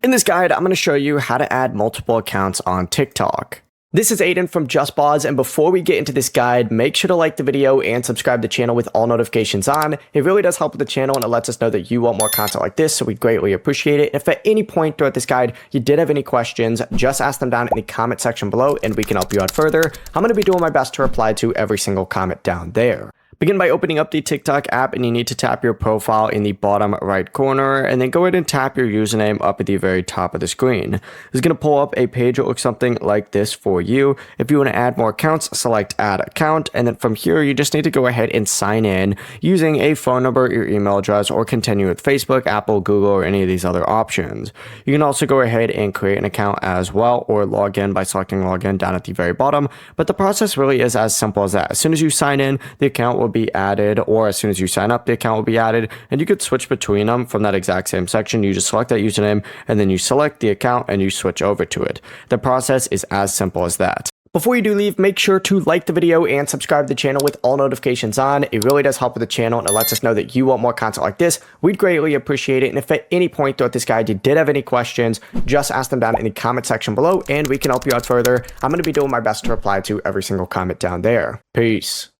In this guide, I'm going to show you how to add multiple accounts on TikTok. This is Aiden from JustBoz, and before we get into this guide, make sure to like the video and subscribe to the channel with all notifications on. It really does help with the channel and it lets us know that you want more content like this, so we greatly appreciate it. If at any point throughout this guide you did have any questions, just ask them down in the comment section below and we can help you out further. I'm going to be doing my best to reply to every single comment down there. Begin by opening up the TikTok app, and you need to tap your profile in the bottom right corner, and then go ahead and tap your username up at the very top of the screen. It's going to pull up a page that looks something like this for you. If you want to add more accounts, select add account, and then from here you just need to go ahead and sign in using a phone number, your email address, or continue with Facebook, Apple, Google, or any of these other options. You can also go ahead and create an account as well, or log in by selecting login down at the very bottom, but the process really is as simple as that. As soon as you sign in, the account will be added, or as soon as you sign up, the account will be added, and you could switch between them from that exact same section. You just select that username, and then you select the account and you switch over to it. The process is as simple as that. Before you do leave, make sure to like the video and subscribe to the channel with all notifications on. It really does help with the channel and it lets us know that you want more content like this. We'd greatly appreciate it. And if at any point throughout this guide you did have any questions, just ask them down in the comment section below and we can help you out further. I'm going to be doing my best to reply to every single comment down there. Peace.